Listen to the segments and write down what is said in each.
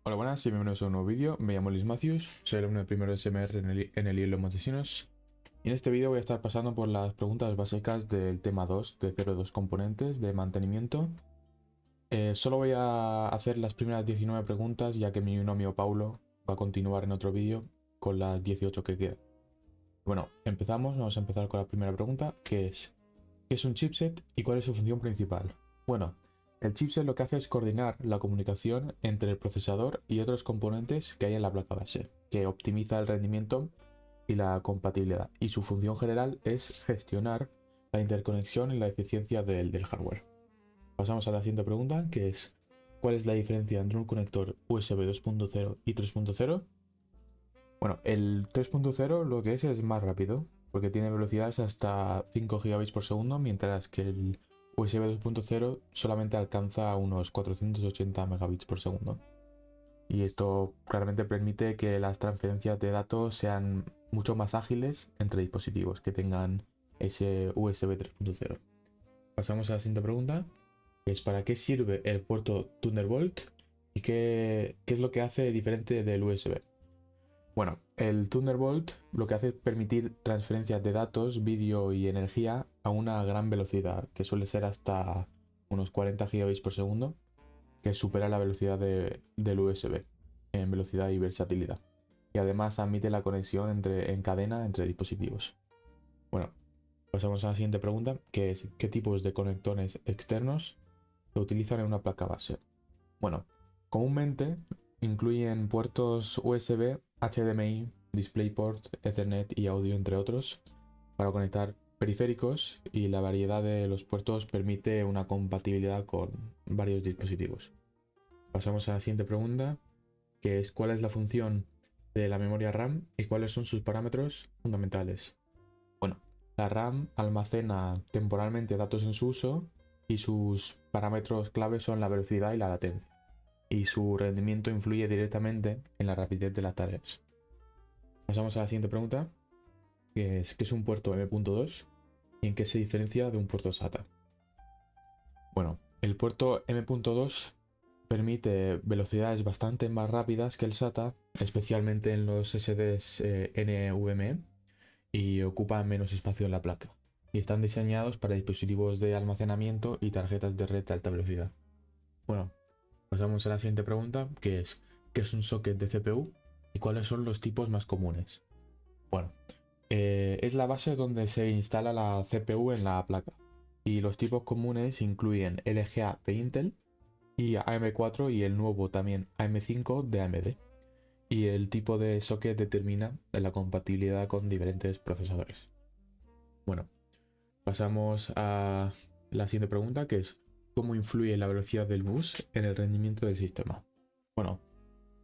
Hola, buenas y bienvenidos a un nuevo vídeo. Me llamo Luis Matthews, soy alumno de primero de SMR en el IELTS Montesinos. Y en este vídeo voy a estar pasando por las preguntas básicas del tema 2 de 0,2 componentes de mantenimiento. Solo voy a hacer las primeras 19 preguntas, ya que mi binomio Paulo va a continuar en otro vídeo con las 18 que quedan. Bueno, empezamos. Vamos a empezar con la primera pregunta, que es: ¿qué es un chipset y cuál es su función principal? Bueno, el chipset lo que hace es coordinar la comunicación entre el procesador y otros componentes que hay en la placa base, que optimiza el rendimiento y la compatibilidad, y su función general es gestionar la interconexión y la eficiencia del hardware. Pasamos a la siguiente pregunta, que es: ¿cuál es la diferencia entre un conector USB 2.0 y 3.0? Bueno, el 3.0 lo que es más rápido, porque tiene velocidades hasta 5 gigabits por segundo, mientras que el USB 2.0 solamente alcanza unos 480 megabits por segundo. Y esto claramente permite que las transferencias de datos sean mucho más ágiles entre dispositivos que tengan ese USB 3.0. Pasamos a la siguiente pregunta, que es: ¿para qué sirve el puerto Thunderbolt y qué es lo que hace diferente del USB? Bueno, el Thunderbolt lo que hace es permitir transferencias de datos, vídeo y energía a una gran velocidad, que suele ser hasta unos 40 gigabits por segundo, que supera la velocidad del USB en velocidad y versatilidad. Y además admite la conexión en cadena entre dispositivos. Bueno, pasamos a la siguiente pregunta, que es: ¿qué tipos de conectores externos se utilizan en una placa base? Bueno, comúnmente incluyen puertos USB, HDMI, DisplayPort, Ethernet y audio, entre otros, para conectar periféricos, y la variedad de los puertos permite una compatibilidad con varios dispositivos. Pasamos a la siguiente pregunta, que es: ¿cuál es la función de la memoria RAM y cuáles son sus parámetros fundamentales? Bueno, la RAM almacena temporalmente datos en su uso y sus parámetros clave son la velocidad y la latencia, y su rendimiento influye directamente en la rapidez de las tareas. Pasamos a la siguiente pregunta, que es: ¿qué es un puerto M.2 y en qué se diferencia de un puerto SATA? Bueno, el puerto M.2 permite velocidades bastante más rápidas que el SATA, especialmente en los SSDs NVMe, y ocupa menos espacio en la placa. Y están diseñados para dispositivos de almacenamiento y tarjetas de red de alta velocidad. Bueno, pasamos a la siguiente pregunta, que es: ¿qué es un socket de CPU y cuáles son los tipos más comunes? Bueno, es la base donde se instala la CPU en la placa, y los tipos comunes incluyen LGA de Intel y AM4, y el nuevo también AM5 de AMD. Y el tipo de socket determina la compatibilidad con diferentes procesadores. Bueno, pasamos a la siguiente pregunta, que es: ¿cómo influye la velocidad del bus en el rendimiento del sistema? Bueno,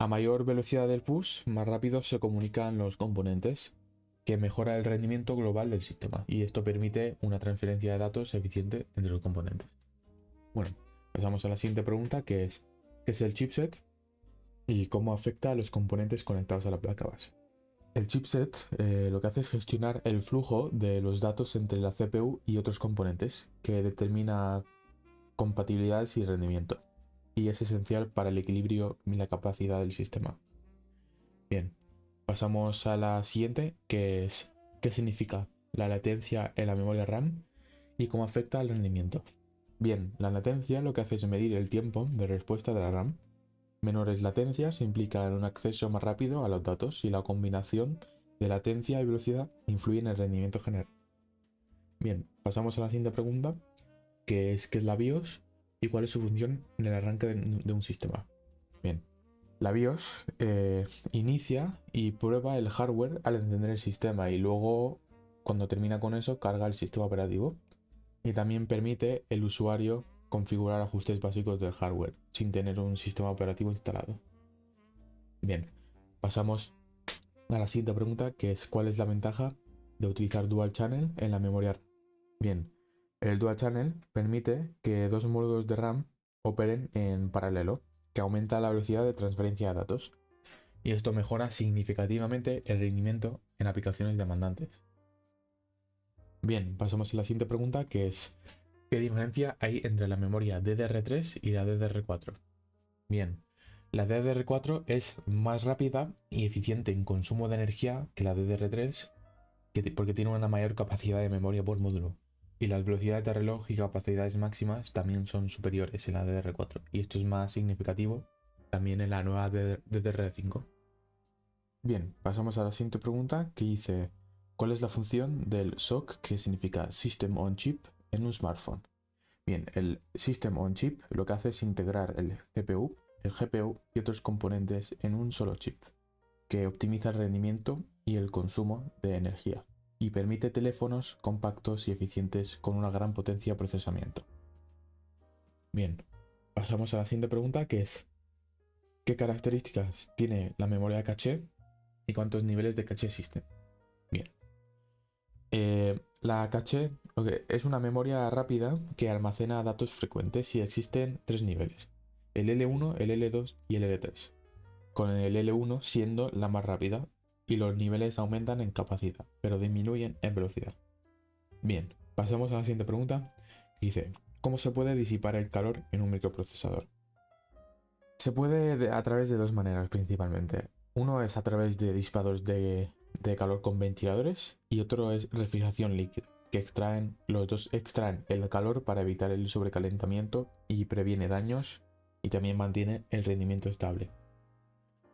a mayor velocidad del bus, más rápido se comunican los componentes, que mejora el rendimiento global del sistema, y esto permite una transferencia de datos eficiente entre los componentes. Bueno, pasamos a la siguiente pregunta, que es: ¿qué es el chipset y cómo afecta a los componentes conectados a la placa base? El chipset lo que hace es gestionar el flujo de los datos entre la CPU y otros componentes, que determina compatibilidades y rendimiento, y es esencial para el equilibrio y la capacidad del sistema. Bien, pasamos a la siguiente, que es: ¿qué significa la latencia en la memoria RAM y cómo afecta al rendimiento? Bien, la latencia lo que hace es medir el tiempo de respuesta de la RAM. Menores latencias implican un acceso más rápido a los datos, y la combinación de latencia y velocidad influye en el rendimiento general. Bien, pasamos a la siguiente pregunta, que es: ¿qué es la BIOS y cuál es su función en el arranque de un sistema? Bien, la BIOS inicia y prueba el hardware al encender el sistema, y luego, cuando termina con eso, carga el sistema operativo. Y también permite el usuario configurar ajustes básicos del hardware sin tener un sistema operativo instalado. Bien, pasamos a la siguiente pregunta, que es: ¿cuál es la ventaja de utilizar Dual Channel en la memoria RAM? Bien, el Dual Channel permite que dos módulos de RAM operen en paralelo, que aumenta la velocidad de transferencia de datos, y esto mejora significativamente el rendimiento en aplicaciones demandantes. Bien, pasamos a la siguiente pregunta, que es: ¿qué diferencia hay entre la memoria DDR3 y la DDR4? Bien, La DDR4 es más rápida y eficiente en consumo de energía que la DDR3 porque tiene una mayor capacidad de memoria por módulo. Y las velocidades de reloj y capacidades máximas también son superiores en la DDR4. Y esto es más significativo también en la nueva DDR5. Bien, pasamos a la siguiente pregunta que dice: ¿cuál es la función del SoC, que significa System on Chip, en un smartphone? Bien, el System on Chip lo que hace es integrar el CPU, el GPU y otros componentes en un solo chip, que optimiza el rendimiento y el consumo de energía y permite teléfonos compactos y eficientes con una gran potencia de procesamiento. Bien, pasamos a la siguiente pregunta, que es: ¿qué características tiene la memoria caché y cuántos niveles de caché existen? Bien, la caché es una memoria rápida que almacena datos frecuentes y existen tres niveles: el L1, el L2 y el L3, con el L1 siendo la más rápida, y los niveles aumentan en capacidad, pero disminuyen en velocidad. Bien, pasamos a la siguiente pregunta. Dice: ¿cómo se puede disipar el calor en un microprocesador? Se puede a través de dos maneras principalmente. Uno es a través de disipadores de calor con ventiladores y otro es refrigeración líquida, que los dos extraen el calor para evitar el sobrecalentamiento y previene daños y también mantiene el rendimiento estable.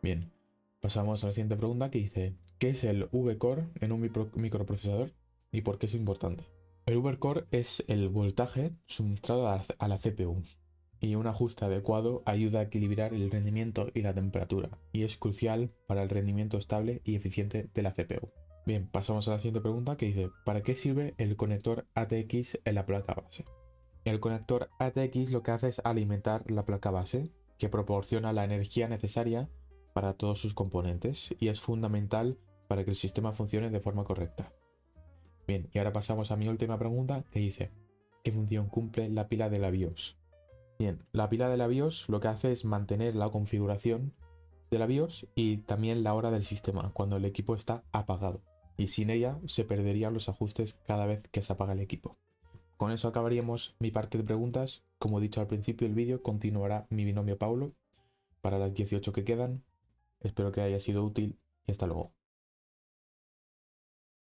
Bien, pasamos a la siguiente pregunta que dice: ¿qué es el V-Core en un microprocesador y por qué es importante? El V-Core es el voltaje suministrado a la CPU, y un ajuste adecuado ayuda a equilibrar el rendimiento y la temperatura, y es crucial para el rendimiento estable y eficiente de la CPU. Bien, pasamos a la siguiente pregunta que dice: ¿para qué sirve el conector ATX en la placa base? El conector ATX lo que hace es alimentar la placa base, que proporciona la energía necesaria para todos sus componentes y es fundamental para que el sistema funcione de forma correcta. Bien, y ahora pasamos a mi última pregunta que dice: ¿qué función cumple la pila de la BIOS? Bien, la pila de la BIOS lo que hace es mantener la configuración de la BIOS y también la hora del sistema cuando el equipo está apagado, y sin ella se perderían los ajustes cada vez que se apaga el equipo. Con eso acabaríamos mi parte de preguntas. Como he dicho al principio del vídeo, continuará mi binomio Paulo para las 18 que quedan. Espero que haya sido útil y hasta luego.